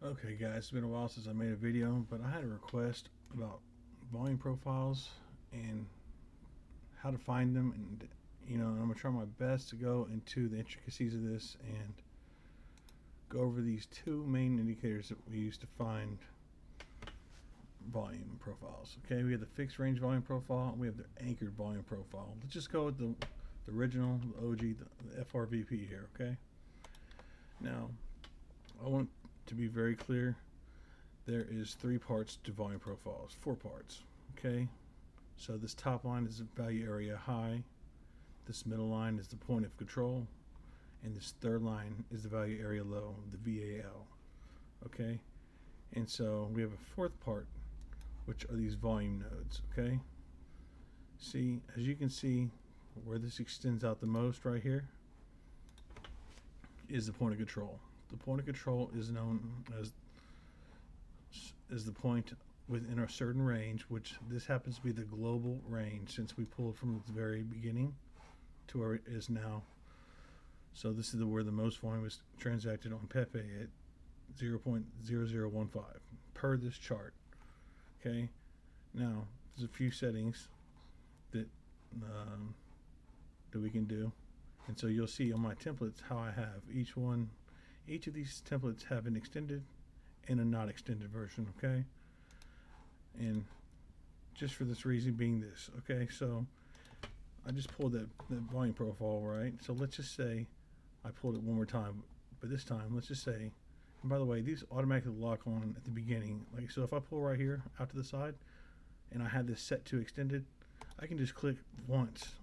Okay, guys, it's been a while since I made a video, but I had a request about volume profiles and how to find them, and I'm gonna try my best to go into the intricacies of this and go over these two main indicators that we use to find volume profiles. Okay, we have the fixed range volume profile, and we have the anchored volume profile. Let's just go with the original, the OG, the FRVP here. Okay, now I want to be very clear. There is three parts to volume profiles, four parts. Okay, so this top line is the value area high, this middle line is the point of control, and this third line is the value area low, the VAL. Okay, and so we have a fourth part, which are these volume nodes. Okay, see, as you can see, where this extends out the most right here is the point of control. The point of control is known as the point within a certain range, which this happens to be the global range since we pulled from the very beginning to where it is now. So this is where the most volume is transacted on Pepe at 0.0015 per this chart. Okay, now there's a few settings that that we can do, and so you'll see on my templates how I have each of these templates have an extended and a not extended version. Okay, and just for this reason being this. Okay, so I just pulled that volume profile, right? So let's just say I pulled it one more time, but this time let's just say, and by the way, these automatically lock on at the beginning. Like, so if I pull right here out to the side and I had this set to extended, I can just click once.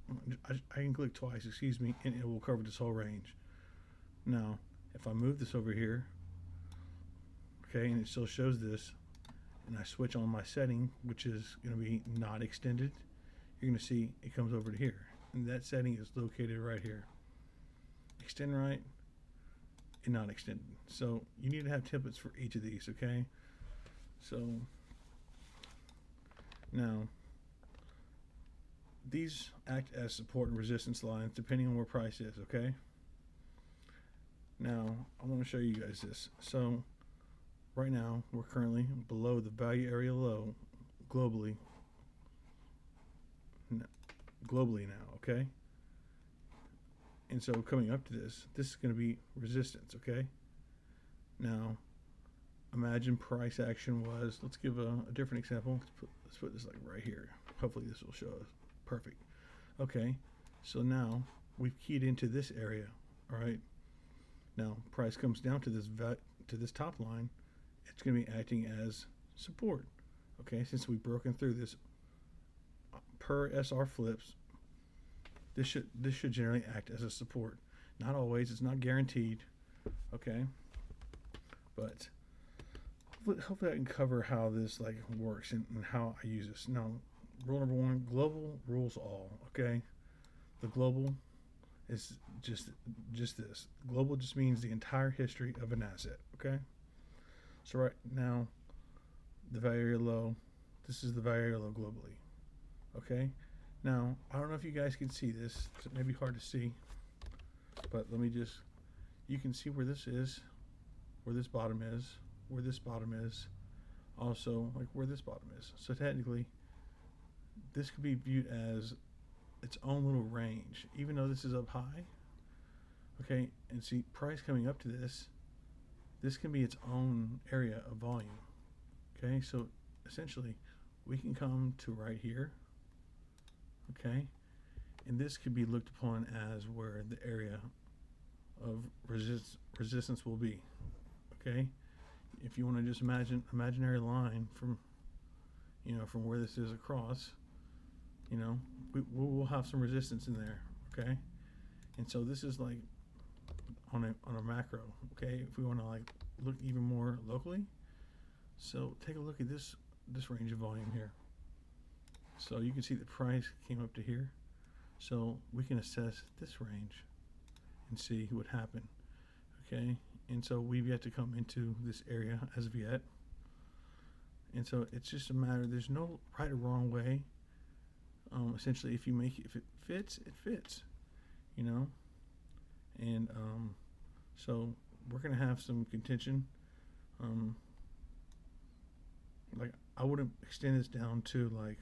I can click twice, excuse me, and it will cover this whole range. Now, if I move this over here, okay, and it still shows this, and I switch on my setting, which is going to be not extended, you're going to see it comes over to here. And that setting is located right here. Extend right and not extended. So you need to have templates for each of these, okay? So now these act as support and resistance lines depending on where price is, okay? Now I want to show you guys this. So right now we're currently below the value area low globally now, okay? And so coming up to this is going to be resistance, okay? Now imagine price action was, let's give a different example. Let's put this like right here. Hopefully this will show us. Perfect. Okay, so now we've keyed into this area. All right, now price comes down to this top line, it's going to be acting as support. Okay, since we've broken through this per SR flips, this should generally act as a support. Not always, it's not guaranteed. Okay, but hopefully I can cover how this like works and how I use this. Now, rule number one: global rules all. Okay, the global is just this. Global just means the entire history of an asset. Okay, so right now the value area low. This is the value area low globally. Okay, now I don't know if you guys can see this. It may be hard to see, but let me just. You can see where this is, where this bottom is, where this bottom is, also like where this bottom is. So technically, this could be viewed as its own little range, even though this is up high. Okay, and see price coming up to this can be its own area of volume. Okay, so essentially we can come to right here. Okay, and this could be looked upon as where the area of resistance will be. Okay, if you want to just imagine imaginary line from from where this is across, we'll have some resistance in there. Okay, and so this is like on a macro. Okay, if we want to like look even more locally, so take a look at this range of volume here. So you can see the price came up to here, so we can assess this range and see what happened. Okay, and so we've yet to come into this area as of yet, and so it's just a matter, there's no right or wrong way. Essentially, if it fits, it fits, and so we're going to have some contention Um, like I wouldn't extend this down to like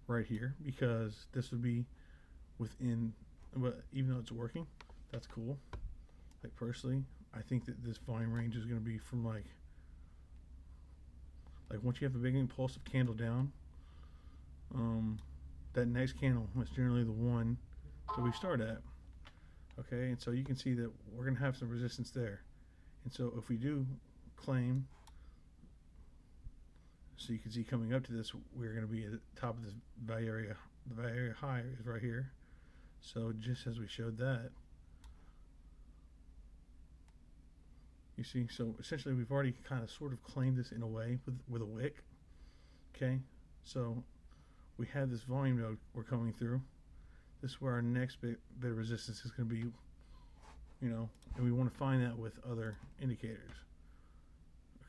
right here because this would be within. But even though it's working, that's cool. Like personally, I think that this volume range is going to be from like once you have a big impulsive candle down, um, that next candle is generally the one that we start at. Okay, and so you can see that we're going to have some resistance there. And so if we do claim, so you can see coming up to this, we're going to be at the top of this value area. The value area high is right here. So just as we showed that, you see, so essentially we've already kind of sort of claimed this in a way with a wick. Okay, so we have this volume node we're coming through. This is where our next bit of resistance is going to be, and we want to find that with other indicators.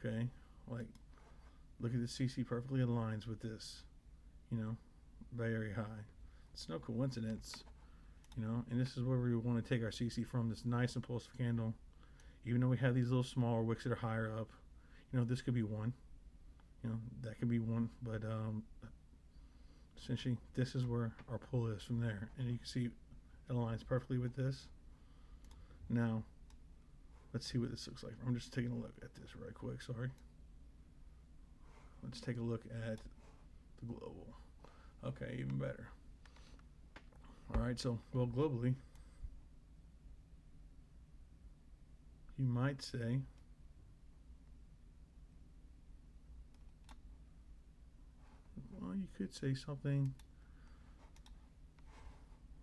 Okay, like look at the CC perfectly aligns with this, value area high. It's no coincidence, and this is where we want to take our CC from, this nice impulsive candle. Even though we have these little smaller wicks that are higher up, this could be one, that could be one, but essentially this is where our pull is from there, and you can see it aligns perfectly with this. Now let's see what this looks like. I'm just taking a look at this right quick. Sorry. Let's take a look at the global. Okay, even better. All right, so well, globally, you might say you could say something.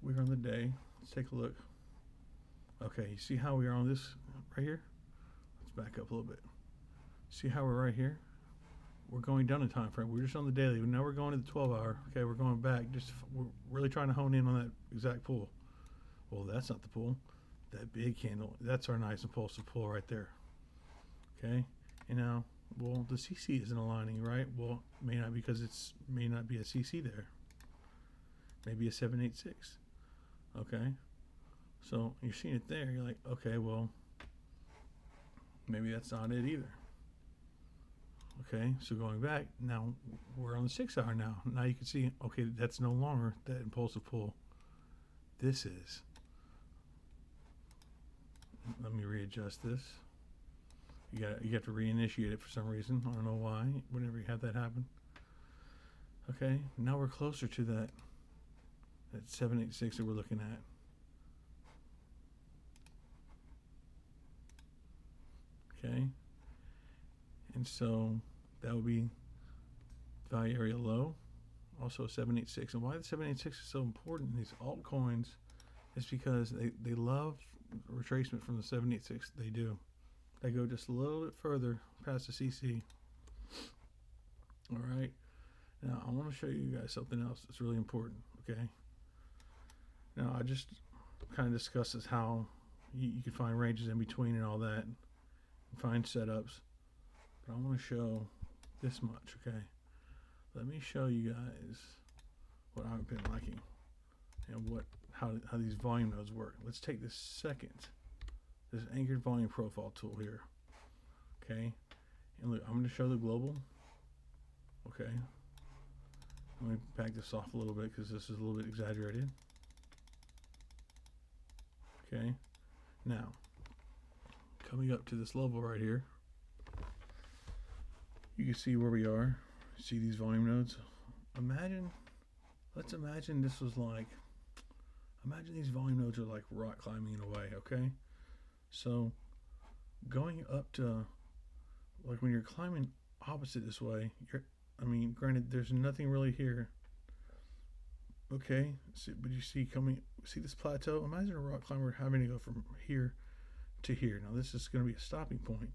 We're on the day. Let's take a look. Okay, you see how we are on this right here? Let's back up a little bit. See how we're right here? We're going down in time frame. We're just on the daily. Now we're going to the 12-hour. Okay, we're going back. We're really trying to hone in on that exact pull. Well, that's not the pull. That big candle, that's our nice impulsive pull right there. Okay, and now, well, the CC isn't aligning, right? Well, may not, because may not be a CC there. Maybe a 786. Okay, so you're seeing it there. You're like, okay, well, maybe that's not it either. Okay, so going back, now we're on the 6-hour now. Now you can see, okay, that's no longer that impulsive pull. This is. Let me readjust this. You have to reinitiate it for some reason. I don't know why. Whenever you have that happen. Okay, now we're closer to that 786 that we're looking at. Okay, and so that would be value area low, also 786. And why the 786 is so important in these altcoins is because they love retracement from the 786. They do. They go just a little bit further past the CC. All right. Now I want to show you guys something else that's really important. Okay. Now I just kind of discussed this, how you can find ranges in between and all that, and find setups. But I want to show this much. Okay. Let me show you guys what I've been liking and how these volume nodes work. Let's take this anchored volume profile tool here. Okay, and look, I'm going to show the global. Okay, let me back this off a little bit because this is a little bit exaggerated. Okay, now coming up to this level right here, you can see where we are. See these volume nodes? Let's imagine this was like, imagine these volume nodes are like rock climbing in a way, okay? So going up to, like when you're climbing opposite this way, granted there's nothing really here, okay? But you see this plateau? Imagine a rock climber having to go from here to here. Now this is going to be a stopping point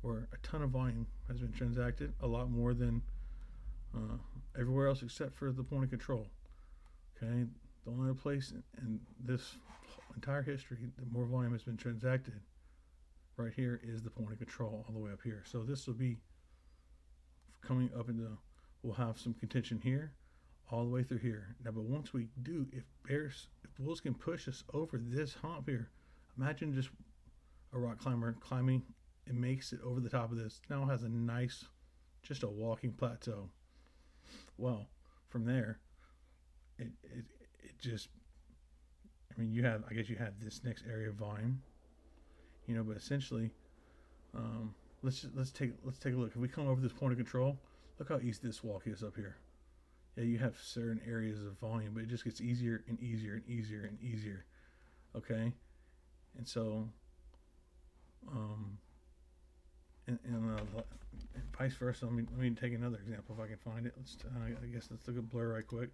where a ton of volume has been transacted, a lot more than everywhere else except for the point of control. Okay, the only other place in this entire history that more volume has been transacted right here is the point of control all the way up here. So this will be coming up into, we'll have some contention here all the way through here. Now, but once we do, if bulls can push us over this hump here, imagine just a rock climber climbing it makes it over the top of this. Now it has a nice, just a walking plateau. Well, from there, it just, I mean, I guess you have this next area of volume, but essentially, let's take a look. If we come over this point of control, look how easy this walk is up here. Yeah, you have certain areas of volume, but it just gets easier and easier and easier and easier. Okay, and so, um, and vice versa. Let me take another example if I can find it. I guess let's look at blur right quick.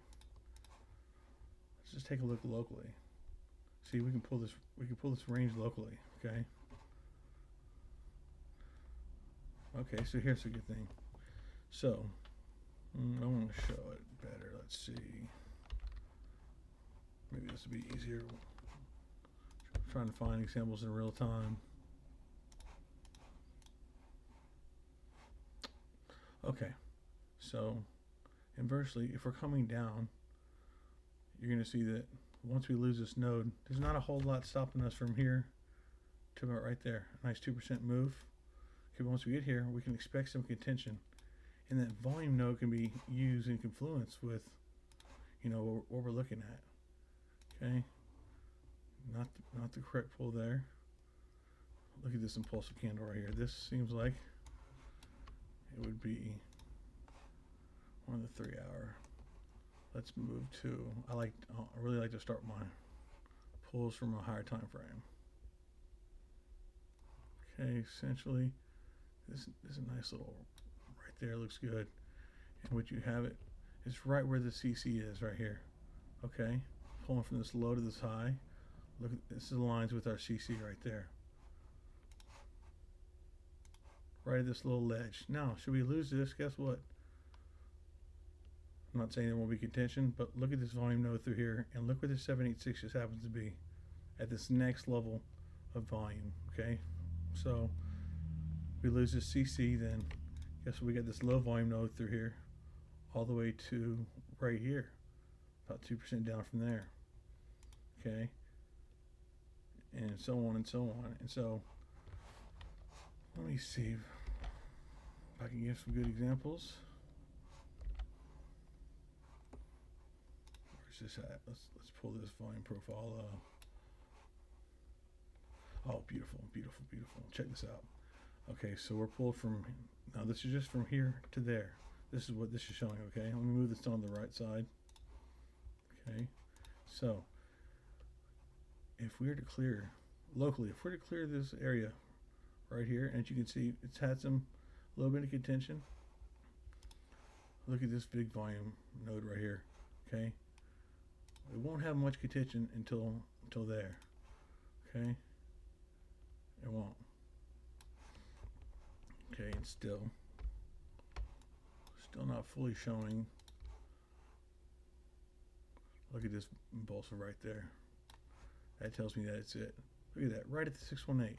Let's just take a look locally. See, we can pull this range locally. Okay. Okay, so here's a good thing. So I want to show it better. Let's see. Maybe this will be easier. I'm trying to find examples in real time. Okay, so inversely, if we're coming down, you're going to see that once we lose this node, there's not a whole lot stopping us from here to about right there. A nice 2% move. Okay, once we get here, we can expect some contention. And that volume node can be used in confluence with, what we're looking at. Okay, not the correct pull there. Look at this impulsive candle right here. This seems like it would be one of the 3 hour. Let's move to, I really like to start my pulls from a higher time frame. Okay, essentially, this is a nice little, right there, looks good. And what you have it is right where the CC is, right here. Okay, pulling from this low to this high. Look, this aligns with our CC right there. Right at this little ledge. Now, should we lose this? Guess what? I'm not saying there won't be contention, but look at this volume node through here, and look where this 786 just happens to be at this next level of volume. Okay, so we lose this CC, then guess what? We get this low volume node through here, all the way to right here, about 2% down from there. Okay, and so on and so on. And so let me see if I can give some good examples. Where's this at? Let's pull this volume profile. Oh, beautiful, beautiful, beautiful. Check this out. Okay, so we're pulled from, now this is just from here to there. This is what this is showing, okay? Let me move this on the right side. Okay, so if we were to clear, locally, if we're to clear this area right here, and as you can see, it's had some little bit of contention. Look at this big volume node right here, okay? It won't have much contention until there, okay? It won't. Okay, and still not fully showing. Look at this impulsive right there. That tells me that it's it. Look at that, right at the 618.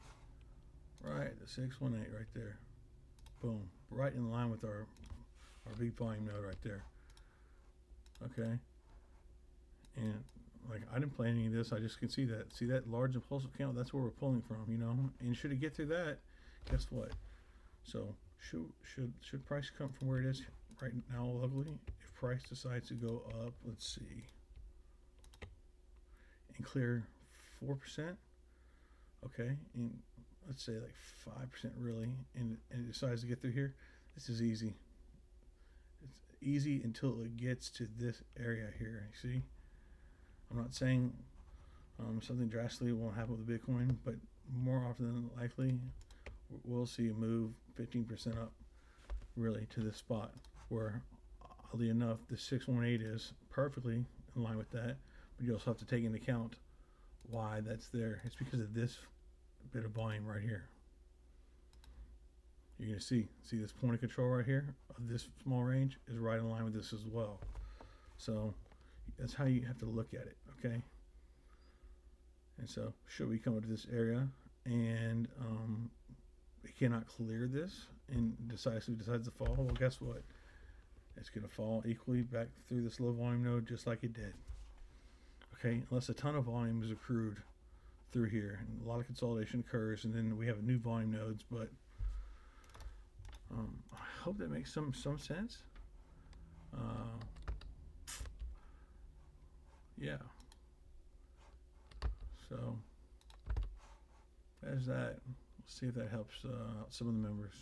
Right at the 618 right there. Boom, right in line with our big volume node right there. Okay, and like I didn't play any of this, I just can see that. See that large impulsive count? That's where we're pulling from, And should it get through that, guess what? So should price come from where it is right now locally? If price decides to go up, let's see, and clear 4%, okay, and let's say like 5% really, and it decides to get through here, this is easy. It's easy until it gets to this area here. You see, I'm not saying something drastically won't happen with Bitcoin, but more often than likely, we'll see a move 15% up really to this spot where, oddly enough, the 618 is perfectly in line with that, but you also have to take into account why that's there. It's because of this bit of volume right here. You're going to see this point of control right here of this small range is right in line with this as well. So that's how you have to look at it, okay? And so should we come into this area and it cannot clear this and decides to fall, well, guess what? It's going to fall equally back through this low volume node just like it did. Okay, unless a ton of volume is accrued through here and a lot of consolidation occurs, and then we have new volume nodes, but I hope that makes some sense. Yeah. So there's that. We'll see if that helps out some of the members.